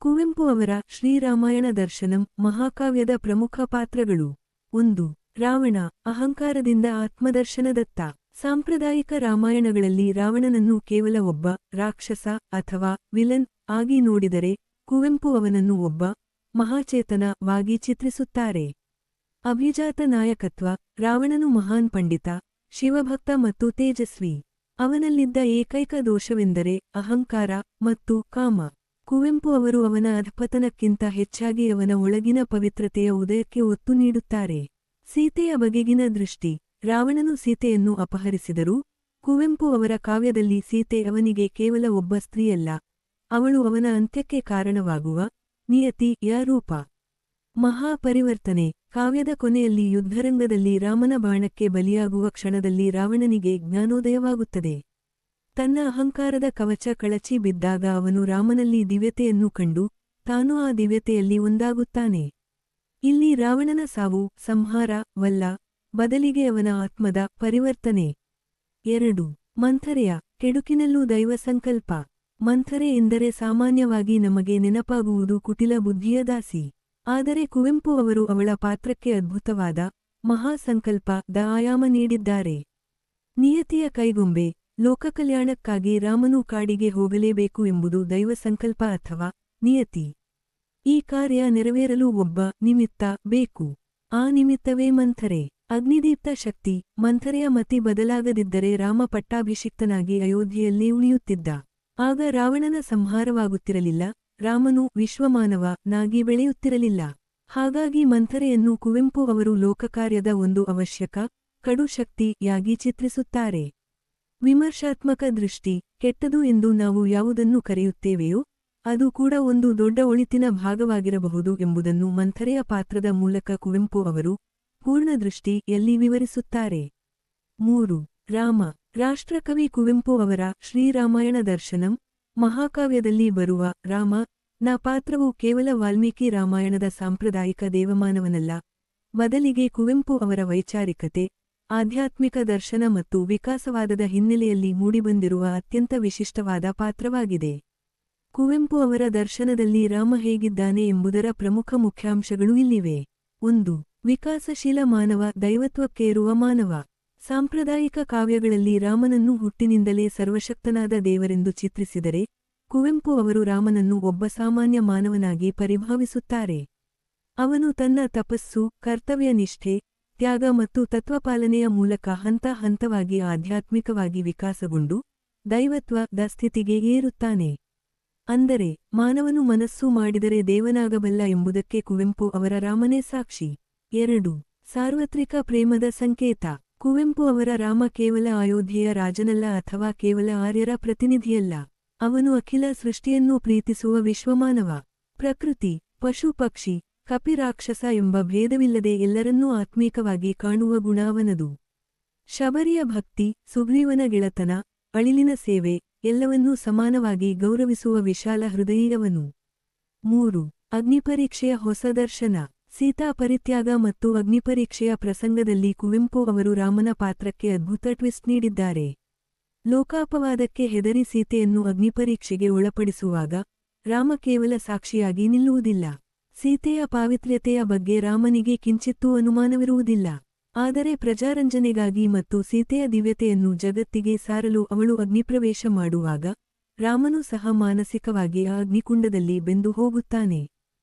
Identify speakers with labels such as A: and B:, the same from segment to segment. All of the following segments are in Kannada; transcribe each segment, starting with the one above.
A: ಕುವೆಂಪು ಅವರ ಶ್ರೀರಾಮಾಯಣ ದರ್ಶನಂ ಮಹಾಕಾವ್ಯದ ಪ್ರಮುಖ ಪಾತ್ರಗಳು. 1. ರಾವಣ, ಅಹಂಕಾರದಿಂದ ಆತ್ಮದರ್ಶನದತ್ತ. ಸಾಂಪ್ರದಾಯಿಕ ರಾಮಾಯಣಗಳಲ್ಲಿ ರಾವಣನನ್ನು ಕೇವಲ ಒಬ್ಬ ರಾಕ್ಷಸ ಅಥವಾ ವಿಲನ್ ಆಗಿ ನೋಡಿದರೆ, ಕುವೆಂಪು ಅವನನ್ನು ಒಬ್ಬ ಮಹಾಚೇತನ ವಾಗಿ ಚಿತ್ರಿಸುತ್ತಾರೆ. ಅಭಿಜಾತ ನಾಯಕತ್ವ. ರಾವಣನು ಮಹಾನ್ ಪಂಡಿತ, ಶಿವಭಕ್ತ ಮತ್ತು ತೇಜಸ್ವಿ. ಅವನಲ್ಲಿದ್ದ ಏಕೈಕ ದೋಷವೆಂದರೆ ಅಹಂಕಾರ ಮತ್ತು ಕಾಮ. ಕುವೆಂಪು ಅವರು ಅವನ ಅಧಪತನಕ್ಕಿಂತ ಹೆಚ್ಚಾಗಿ ಅವನ ಒಳಗಿನ ಪವಿತ್ರತೆಯ ಉದಯಕ್ಕೆ ಒತ್ತು ನೀಡುತ್ತಾರೆ. ಸೀತೆಯ ಬಗೆಗಿನ ದೃಷ್ಟಿ. ರಾವಣನು ಸೀತೆಯನ್ನು ಅಪಹರಿಸಿದರೂ, ಕುವೆಂಪು ಅವರ ಕಾವ್ಯದಲ್ಲಿ ಸೀತೆ ಅವನಿಗೆ ಕೇವಲ ಒಬ್ಬ ಸ್ತ್ರೀಯಲ್ಲ, ಅವಳು ಅವನ ಅಂತ್ಯಕ್ಕೆ ಕಾರಣವಾಗುವ ನಿಯತಿಯ ರೂಪ. ಮಹಾಪರಿವರ್ತನೆ. ಕಾವ್ಯದ ಕೊನೆಯಲ್ಲಿ ಯುದ್ಧರಂಗದಲ್ಲಿ ರಾಮನ ಬಾಣಕ್ಕೆ ಬಲಿಯಾಗುವ ಕ್ಷಣದಲ್ಲಿ ರಾವಣನಿಗೆ ಜ್ಞಾನೋದಯವಾಗುತ್ತದೆ. ತನ್ನ ಅಹಂಕಾರದ ಕವಚ ಕಳಚಿ ಬಿದ್ದಾಗ ಅವನು ರಾಮನಲ್ಲಿ ದಿವ್ಯತೆಯನ್ನು ಕಂಡು, ತಾನು ಆ ದಿವ್ಯತೆಯಲ್ಲಿ ಒಂದಾಗುತ್ತಾನೆ. ಇಲ್ಲಿ ರಾವಣನ ಸಾವು ಸಂಹಾರ ವಲ್ಲ, ಬದಲಿಗೆ ಅವನ ಆತ್ಮದ ಪರಿವರ್ತನೆ. 2. ಮಂಥರೆಯ ಕೆಡುಕಿನಲ್ಲೂ ದೈವ ಸಂಕಲ್ಪ. ಮಂಥರೆ ಎಂದರೆ ಸಾಮಾನ್ಯವಾಗಿ ನಮಗೆ ನೆನಪಾಗುವುದು ಕುಟಿಲ ಬುದ್ಧಿಯ ದಾಸಿ. ಆದರೆ ಕುವೆಂಪು ಅವರು ಅವಳ ಪಾತ್ರಕ್ಕೆ ಅದ್ಭುತವಾದ ಮಹಾಸಂಕಲ್ಪ ಆಯಾಮ ನೀಡಿದ್ದಾರೆ. ನಿಯತಿಯ ಕೈಗೊಂಬೆ. ಲೋಕಕಲ್ಯಾಣಕ್ಕಾಗಿ ರಾಮನು ಕಾಡಿಗೆ ಹೋಗಲೇಬೇಕು ಎಂಬುದು ದೈವ ಸಂಕಲ್ಪ ಅಥವಾ ನಿಯತಿ. ಈ ಕಾರ್ಯ ನೆರವೇರಲು ಒಬ್ಬ ನಿಮಿತ್ತ ಬೇಕು. ಆ ನಿಮಿತ್ತವೇ ಮಂಥರೆ. ಅಗ್ನಿದೀಪ್ತ ಶಕ್ತಿ. ಮಂಥರೆಯ ಮತಿ ಬದಲಾಗದಿದ್ದರೆ ರಾಮ ಪಟ್ಟಾಭಿಷಿಕ್ತನಾಗಿ ಅಯೋಧ್ಯೆಯಲ್ಲೇ ಉಳಿಯುತ್ತಿದ್ದ. ಆಗ ರಾವಣನ ಸಂಹಾರವಾಗುತ್ತಿರಲಿಲ್ಲ, ರಾಮನು ವಿಶ್ವಮಾನವ ನಾಗಿ ಬೆಳೆಯುತ್ತಿರಲಿಲ್ಲ. ಹಾಗಾಗಿ ಮಂಥರೆಯನ್ನು ಕುವೆಂಪು ಅವರು ಲೋಕಕಾರ್ಯದ ಒಂದು ಅವಶ್ಯಕ ಕಡು ಶಕ್ತಿಯಾಗಿ ಚಿತ್ರಿಸುತ್ತಾರೆ. ವಿಮರ್ಶಾತ್ಮಕ ದೃಷ್ಟಿ. ಕೆಟ್ಟದು ಎಂದು ನಾವು ಯಾವುದನ್ನು ಕರೆಯುತ್ತೇವೆಯೋ ಅದು ಕೂಡ ಒಂದು ದೊಡ್ಡ ಒಳಿತಿನ ಭಾಗವಾಗಿರಬಹುದು ಎಂಬುದನ್ನು ಮಂಥರೆಯ ಪಾತ್ರದ ಮೂಲಕ ಕುವೆಂಪು ಅವರು ಪೂರ್ಣದೃಷ್ಟಿಯಲ್ಲಿ ವಿವರಿಸುತ್ತಾರೆ. 3. ರಾಮ. ರಾಷ್ಟ್ರಕವಿ ಕುವೆಂಪು ಅವರ ಶ್ರೀರಾಮಾಯಣ ದರ್ಶನಂ ಮಹಾಕಾವ್ಯದಲ್ಲಿ ಬರುವ ರಾಮ ನ ಪಾತ್ರವು ಕೇವಲ ವಾಲ್ಮೀಕಿ ರಾಮಾಯಣದ ಸಾಂಪ್ರದಾಯಿಕ ದೇವಮಾನವನಲ್ಲ, ಬದಲಿಗೆ ಕುವೆಂಪು ಅವರ ವೈಚಾರಿಕತೆ, ಆಧ್ಯಾತ್ಮಿಕ ದರ್ಶನ ಮತ್ತು ವಿಕಾಸವಾದದ ಹಿನ್ನೆಲೆಯಲ್ಲಿ ಮೂಡಿಬಂದಿರುವ ಅತ್ಯಂತ ವಿಶಿಷ್ಟವಾದ ಪಾತ್ರವಾಗಿದೆ. ಕುವೆಂಪು ಅವರ ದರ್ಶನದಲ್ಲಿ ರಾಮ ಹೇಗಿದ್ದಾನೆ ಎಂಬುದರ ಪ್ರಮುಖ ಮುಖ್ಯಾಂಶಗಳು ಇಲ್ಲಿವೆ. 1. ವಿಕಾಸಶೀಲ ಮಾನವ, ದೈವತ್ವಕ್ಕೇರುವ ಮಾನವ. ಸಾಂಪ್ರದಾಯಿಕ ಕಾವ್ಯಗಳಲ್ಲಿ ರಾಮನನ್ನು ಹುಟ್ಟಿನಿಂದಲೇ ಸರ್ವಶಕ್ತನಾದ ದೇವರೆಂದು ಚಿತ್ರಿಸಿದರೆ, ಕುವೆಂಪು ಅವರು ರಾಮನನ್ನು ಒಬ್ಬ ಸಾಮಾನ್ಯ ಮಾನವನಾಗಿ ಪರಿಭಾವಿಸುತ್ತಾರೆ. ಅವನು ತನ್ನ ತಪಸ್ಸು, ಕರ್ತವ್ಯನಿಷ್ಠೆ, ತ್ಯಾಗ ಮತ್ತು ತತ್ವಪಾಲನೆಯ ಮೂಲಕ ಹಂತ ಹಂತವಾಗಿ ಆಧ್ಯಾತ್ಮಿಕವಾಗಿ ವಿಕಾಸಗೊಂಡು ದೈವತ್ವದ ಸ್ಥಿತಿಗೆ ಏರುತ್ತಾನೆ. ಅಂದರೆ ಮಾನವನು ಮನಸ್ಸು ಮಾಡಿದರೆ ದೇವನಾಗಬಲ್ಲ ಎಂಬುದಕ್ಕೆ ಕುವೆಂಪು ಅವರ ರಾಮನೇ ಸಾಕ್ಷಿ. 2. ಸಾರ್ವತ್ರಿಕ ಪ್ರೇಮದ ಸಂಕೇತ. ಕುವೆಂಪು ಅವರ ರಾಮ ಕೇವಲ ಅಯೋಧ್ಯೆಯ ರಾಜನಲ್ಲ ಅಥವಾ ಕೇವಲ ಆರ್ಯರ ಪ್ರತಿನಿಧಿಯಲ್ಲ. ಅವನು ಅಖಿಲ ಸೃಷ್ಟಿಯನ್ನೂ ಪ್ರೀತಿಸುವ ವಿಶ್ವಮಾನವ. ಪ್ರಕೃತಿ, ಪಶು ಪಕ್ಷಿ, ಕಪಿರಾಕ್ಷಸ ಎಂಬ ಭೇದವಿಲ್ಲದೆ ಎಲ್ಲರನ್ನೂ ಆತ್ಮೀಕವಾಗಿ ಕಾಣುವ ಗುಣ ಅವನದು. ಶಬರಿಯ ಭಕ್ತಿ, ಸುಗ್ರೀವನ ಗೆಳತನ, ಅಳಿಲಿನ ಸೇವೆ ಎಲ್ಲವನ್ನೂ ಸಮಾನವಾಗಿ ಗೌರವಿಸುವ ವಿಶಾಲ ಹೃದಯಿಯವನು. 3. ಅಗ್ನಿಪರೀಕ್ಷೆಯ ಹೊಸ ದರ್ಶನ. ಸೀತಾ ಪರಿತ್ಯಾಗ ಮತ್ತು ಅಗ್ನಿಪರೀಕ್ಷೆಯ ಪ್ರಸಂಗದಲ್ಲಿ ಕುವೆಂಪು ಅವರು ರಾಮನ ಪಾತ್ರಕ್ಕೆ ಅದ್ಭುತ ಟ್ವಿಸ್ಟ್ ನೀಡಿದ್ದಾರೆ. ಲೋಕಾಪವಾದಕ್ಕೆ ಹೆದರಿ ಸೀತೆಯನ್ನು ಅಗ್ನಿಪರೀಕ್ಷೆಗೆ ಒಳಪಡಿಸುವಾಗ ರಾಮ ಕೇವಲ ಸಾಕ್ಷಿಯಾಗಿ ನಿಲ್ಲುವುದಿಲ್ಲ. ಸೀತೆಯ ಪಾವಿತ್ರ್ಯತೆಯ ಬಗ್ಗೆ ರಾಮನಿಗೆ ಕಿಂಚಿತ್ತೂ ಅನುಮಾನವಿರುವುದಿಲ್ಲ. ಆದರೆ ಪ್ರಜಾರಂಜನೆಗಾಗಿ ಮತ್ತು ಸೀತೆಯ ದಿವ್ಯತೆಯನ್ನು ಜಗತ್ತಿಗೆ ಸಾರಲು ಅವಳು ಅಗ್ನಿಪ್ರವೇಶ ಮಾಡುವಾಗ ರಾಮನು ಸಹ ಮಾನಸಿಕವಾಗಿ ಆ ಅಗ್ನಿಕುಂಡದಲ್ಲಿ ಬೆಂದು ಹೋಗುತ್ತಾನೆ.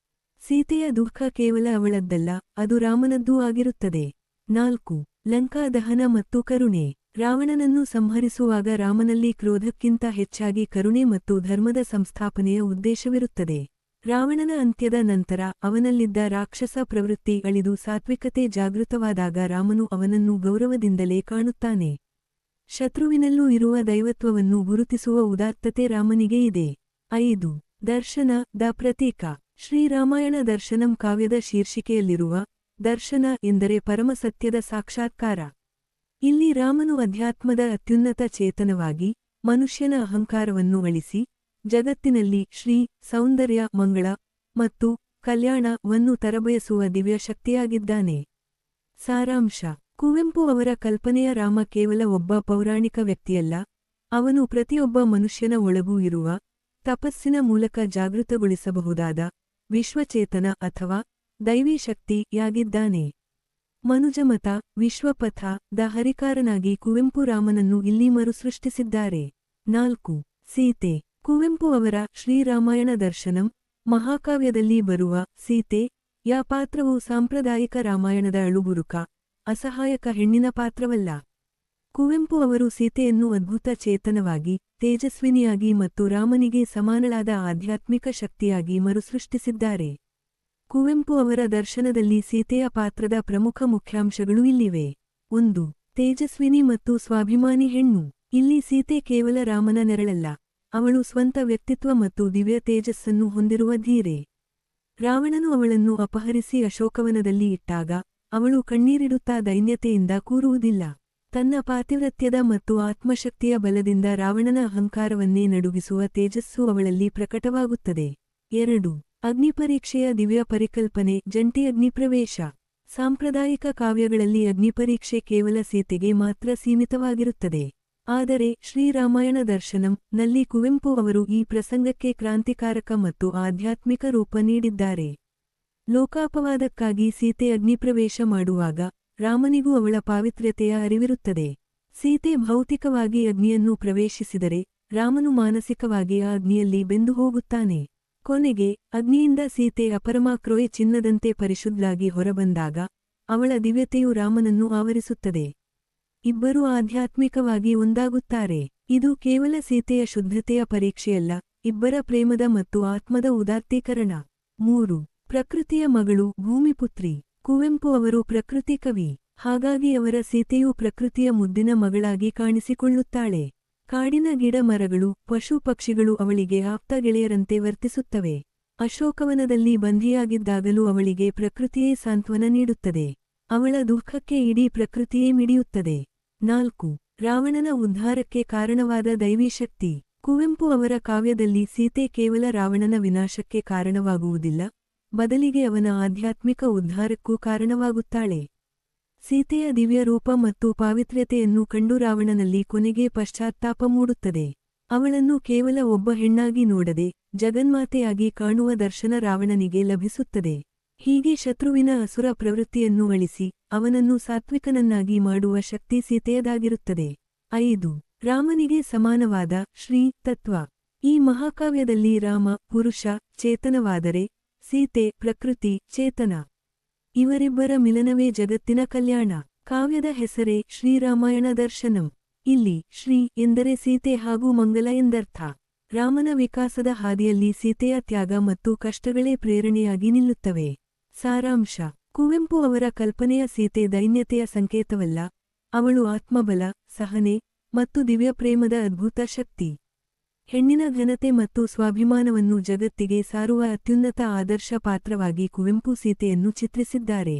A: ಸೀತೆಯ ದುಃಖ ಕೇವಲ ಅವಳದ್ದಲ್ಲ, ಅದು ರಾಮನದ್ದೂ ಆಗಿರುತ್ತದೆ. 4. ಲಂಕಾ ದಹನ ಮತ್ತು ಕರುಣೆ. ರಾವಣನನ್ನು ಸಂಹರಿಸುವಾಗ ರಾಮನಲ್ಲಿ ಕ್ರೋಧಕ್ಕಿಂತ ಹೆಚ್ಚಾಗಿ ಕರುಣೆ ಮತ್ತು ಧರ್ಮದ ಸಂಸ್ಥಾಪನೆಯ ಉದ್ದೇಶವಿರುತ್ತದೆ. ರಾವಣನ ಅಂತ್ಯದ ನಂತರ ಅವನಲ್ಲಿದ್ದ ರಾಕ್ಷಸ ಪ್ರವೃತ್ತಿ ಅಳಿದು ಸಾತ್ವಿಕತೆ ಜಾಗೃತವಾದಾಗ ರಾಮನು ಅವನನ್ನು ಗೌರವದಿಂದಲೇ ಕಾಣುತ್ತಾನೆ. ಶತ್ರುವಿನಲ್ಲೂ ಇರುವ ದೈವತ್ವವನ್ನು ಗುರುತಿಸುವ ಉದಾತ್ತತೆ ರಾಮನಿಗೆ ಇದೆ. 5. ದರ್ಶನ ದ ಪ್ರತೀಕ. ಶ್ರೀರಾಮಾಯಣ ದರ್ಶನಂ ಕಾವ್ಯದ ಶೀರ್ಷಿಕೆಯಲ್ಲಿರುವ ದರ್ಶನ ಎಂದರೆ ಪರಮಸತ್ಯದ ಸಾಕ್ಷಾತ್ಕಾರ. ಇಲ್ಲಿ ರಾಮನು ಅಧ್ಯಾತ್ಮದ ಅತ್ಯುನ್ನತ ಚೇತನವಾಗಿ ಮನುಷ್ಯನ ಅಹಂಕಾರವನ್ನು ಅಳಿಸಿ ಜಗತ್ತಿನಲ್ಲಿ ಶ್ರೀ, ಸೌಂದರ್ಯ, ಮಂಗಳ ಮತ್ತು ಕಲ್ಯಾಣವನ್ನು ತರಬಯಸುವ ದಿವ್ಯ ಶಕ್ತಿಯಾಗಿದ್ದಾನೆ. ಸಾರಾಂಶ. ಕುವೆಂಪು ಅವರ ಕಲ್ಪನೆಯ ರಾಮ ಕೇವಲ ಒಬ್ಬ ಪೌರಾಣಿಕ ವ್ಯಕ್ತಿಯಲ್ಲ, ಅವನು ಪ್ರತಿಯೊಬ್ಬ ಮನುಷ್ಯನ ಒಳಗೂ ಇರುವ ತಪಸ್ಸಿನ ಮೂಲಕ ಜಾಗೃತಗೊಳಿಸಬಹುದಾದ ವಿಶ್ವಚೇತನ ಅಥವಾ ದೈವೀ ಶಕ್ತಿಯಾಗಿದ್ದಾನೆ. ಮನುಜಮತ ವಿಶ್ವಪಥ ದ ಹರಿಕಾರನಾಗಿ ಕುವೆಂಪು ರಾಮನನ್ನು ಇಲ್ಲಿ ಮರುಸೃಷ್ಟಿಸಿದ್ದಾರೆ. 4. ಸೀತೆ. ಕುವೆಂಪು ಅವರ ಶ್ರೀರಾಮಾಯಣ ದರ್ಶನಂ ಮಹಾಕಾವ್ಯದಲ್ಲಿ ಬರುವ ಸೀತೆ ಯ ಪಾತ್ರವು ಸಾಂಪ್ರದಾಯಿಕ ರಾಮಾಯಣದ ಅಳುಬುರುಕ ಅಸಹಾಯಕ ಹೆಣ್ಣಿನ ಪಾತ್ರವಲ್ಲ. ಕುವೆಂಪು ಅವರು ಸೀತೆಯನ್ನು ಅದ್ಭುತ ಚೇತನವಾಗಿ, ತೇಜಸ್ವಿನಿಯಾಗಿ ಮತ್ತು ರಾಮನಿಗೆ ಸಮಾನಳಾದ ಆಧ್ಯಾತ್ಮಿಕ ಶಕ್ತಿಯಾಗಿ ಮರುಸೃಷ್ಟಿಸಿದ್ದಾರೆ. ಕುವೆಂಪು ಅವರ ದರ್ಶನದಲ್ಲಿ ಸೀತೆಯ ಪಾತ್ರದ ಪ್ರಮುಖ ಮುಖ್ಯಾಂಶಗಳು ಇಲ್ಲಿವೆ. 1. ತೇಜಸ್ವಿನಿ ಮತ್ತು ಸ್ವಾಭಿಮಾನಿ ಹೆಣ್ಣು. ಇಲ್ಲಿ ಸೀತೆ ಕೇವಲ ರಾಮನ ನೆರಳಲ್ಲ, ಅವಳು ಸ್ವಂತ ವ್ಯಕ್ತಿತ್ವ ಮತ್ತು ದಿವ್ಯ ತೇಜಸ್ಸನ್ನು ಹೊಂದಿರುವ ಧೀರೆ. ರಾವಣನು ಅವಳನ್ನು ಅಪಹರಿಸಿ ಅಶೋಕವನದಲ್ಲಿ ಇಟ್ಟಾಗ ಅವಳು ಕಣ್ಣೀರಿಡುತ್ತಾ ದೈನ್ಯತೆಯಿಂದ ಕೂರುವುದಿಲ್ಲ. ತನ್ನ ಪಾತಿವ್ರತ್ಯದ ಮತ್ತು ಆತ್ಮಶಕ್ತಿಯ ಬಲದಿಂದ ರಾವಣನ ಅಹಂಕಾರವನ್ನೇ ನಡುಗಿಸುವ ತೇಜಸ್ಸು ಅವಳಲ್ಲಿ ಪ್ರಕಟವಾಗುತ್ತದೆ. 2. ಅಗ್ನಿಪರೀಕ್ಷೆಯ ದಿವ್ಯ ಪರಿಕಲ್ಪನೆ ಜಂಟಿ ಅಗ್ನಿಪ್ರವೇಶ. ಸಾಂಪ್ರದಾಯಿಕ ಕಾವ್ಯಗಳಲ್ಲಿ ಅಗ್ನಿಪರೀಕ್ಷೆ ಕೇವಲ ಸೀತೆಗೆ ಮಾತ್ರ ಸೀಮಿತವಾಗಿರುತ್ತದೆ. ಆದರೆ ಶ್ರೀರಾಮಾಯಣ ದರ್ಶನಂ ನಲ್ಲಿ ಕುವೆಂಪು ಅವರು ಈ ಪ್ರಸಂಗಕ್ಕೆ ಕ್ರಾಂತಿಕಾರಕ ಮತ್ತು ಆಧ್ಯಾತ್ಮಿಕ ರೂಪ ನೀಡಿದ್ದಾರೆ. ಲೋಕಾಪವಾದಕ್ಕಾಗಿ ಸೀತೆ ಅಗ್ನಿಪ್ರವೇಶ ಮಾಡುವಾಗ ರಾಮನಿಗೂ ಅವಳ ಪಾವಿತ್ರ್ಯತೆಯ ಅರಿವಿರುತ್ತದೆ. ಸೀತೆ ಭೌತಿಕವಾಗಿ ಅಗ್ನಿಯನ್ನು ಪ್ರವೇಶಿಸಿದರೆ ರಾಮನು ಮಾನಸಿಕವಾಗಿ ಆ ಅಗ್ನಿಯಲ್ಲಿ ಬೆಂದು ಹೋಗುತ್ತಾನೆ. ಕೊನೆಗೆ ಅಗ್ನಿಯಿಂದ ಸೀತೆ ಅಪರಮಾಕ್ರೋಯೆ ಚಿನ್ನದಂತೆ ಪರಿಶುದ್ಧಳಾಗಿ ಹೊರಬಂದಾಗ ಅವಳ ದಿವ್ಯತೆಯು ರಾಮನನ್ನು ಆವರಿಸುತ್ತದೆ. ಇಬ್ಬರೂ ಆಧ್ಯಾತ್ಮಿಕವಾಗಿ ಒಂದಾಗುತ್ತಾರೆ. ಇದು ಕೇವಲ ಸೀತೆಯ ಶುದ್ಧತೆಯ ಪರೀಕ್ಷೆಯಲ್ಲ, ಇಬ್ಬರ ಪ್ರೇಮದ ಮತ್ತು ಆತ್ಮದ ಉದಾತ್ತೀಕರಣ. 3. ಪ್ರಕೃತಿಯ ಮಗಳು ಭೂಮಿಪುತ್ರಿ. ಕುವೆಂಪು ಅವರು ಪ್ರಕೃತಿ ಕವಿ. ಹಾಗಾಗಿ ಅವರ ಸೀತೆಯು ಪ್ರಕೃತಿಯ ಮುದ್ದಿನ ಮಗಳಾಗಿ ಕಾಣಿಸಿಕೊಳ್ಳುತ್ತಾಳೆ. ಕಾಡಿನ ಗಿಡ ಮರಗಳು, ಪಶು ಪಕ್ಷಿಗಳು ಅವಳಿಗೆ ಆಪ್ತ ಗೆಳೆಯರಂತೆ ವರ್ತಿಸುತ್ತವೆ. ಅಶೋಕವನದಲ್ಲಿ ಬಂಧಿಯಾಗಿದ್ದಾಗಲೂ ಅವಳಿಗೆ ಪ್ರಕೃತಿಯೇ ಸಾಂತ್ವನ ನೀಡುತ್ತದೆ. ಅವಳ ದುಃಖಕ್ಕೆ ಇಡೀ ಪ್ರಕೃತಿಯೇ ಮಿಡಿಯುತ್ತದೆ. 4. ರಾವಣನ ಉದ್ಧಾರಕ್ಕೆ ಕಾರಣವಾದ ದೈವೀ ಶಕ್ತಿ. ಕುವೆಂಪು ಅವರ ಕಾವ್ಯದಲ್ಲಿ ಸೀತೆ ಕೇವಲ ರಾವಣನ ವಿನಾಶಕ್ಕೆ ಕಾರಣವಾಗುವುದಿಲ್ಲ, ಬದಲಿಗೆ ಅವನ ಆಧ್ಯಾತ್ಮಿಕ ಉದ್ಧಾರಕ್ಕೂ ಕಾರಣವಾಗುತ್ತಾಳೆ. ಸೀತೆಯ ದಿವ್ಯ ರೂಪ ಮತ್ತು ಪಾವಿತ್ರ್ಯತೆಯನ್ನು ಕಂಡು ರಾವಣನಲ್ಲಿ ಕೊನೆಗೆ ಪಶ್ಚಾತ್ತಾಪ ಮೂಡುತ್ತದೆ. ಅವಳನ್ನು ಕೇವಲ ಒಬ್ಬ ಹೆಣ್ಣಾಗಿ ನೋಡದೆ ಜಗನ್ಮಾತೆಯಾಗಿ ಕಾಣುವ ದರ್ಶನ ರಾವಣನಿಗೆ ಲಭಿಸುತ್ತದೆ. ಹೀಗೆ ಶತ್ರುವಿನ ಅಸುರ ಪ್ರವೃತ್ತಿಯನ್ನು ಅಳಿಸಿ ಅವನನ್ನು ಸಾತ್ವಿಕನನ್ನಾಗಿ ಮಾಡುವ ಶಕ್ತಿ ಸೀತೆಯದಾಗಿರುತ್ತದೆ. 5. ರಾಮನಿಗೆ ಸಮಾನವಾದ ಶ್ರೀ ತತ್ವ. ಈ ಮಹಾಕಾವ್ಯದಲ್ಲಿ ರಾಮ ಪುರುಷ ಚೇತನವಾದರೆ ಸೀತೆ ಪ್ರಕೃತಿ ಚೇತನ. ಇವರಿಬ್ಬರ ಮಿಲನವೇ ಜಗತ್ತಿನ ಕಲ್ಯಾಣ. ಕಾವ್ಯದ ಹೆಸರೇ ಶ್ರೀರಾಮಾಯಣ ದರ್ಶನಂ. ಇಲ್ಲಿ ಶ್ರೀ ಎಂದರೆ ಸೀತೆ ಹಾಗೂ ಮಂಗಲ ಎಂದರ್ಥ. ರಾಮನ ವಿಕಾಸದ ಹಾದಿಯಲ್ಲಿ ಸೀತೆಯ ತ್ಯಾಗ ಮತ್ತು ಕಷ್ಟಗಳೇ ಪ್ರೇರಣೆಯಾಗಿ ನಿಲ್ಲುತ್ತವೆ. ಸಾರಾಂಶ. ಕುವೆಂಪು ಅವರ ಕಲ್ಪನೆಯ ಸೀತೆ ದೈನ್ಯತೆಯ ಸಂಕೇತವಲ್ಲ, ಅವಳು ಆತ್ಮಬಲ, ಸಹನೆ ಮತ್ತು ದಿವ್ಯ ಪ್ರೇಮದ ಅದ್ಭುತ ಶಕ್ತಿ. ಹೆಣ್ಣಿನ ಘನತೆ ಮತ್ತು ಸ್ವಾಭಿಮಾನವನ್ನು ಜಗತ್ತಿಗೆ ಸಾರುವ ಅತ್ಯುನ್ನತ ಆದರ್ಶ ಪಾತ್ರವಾಗಿ ಕುವೆಂಪು ಸೀತೆಯನ್ನು ಚಿತ್ರಿಸಿದ್ದಾರೆ.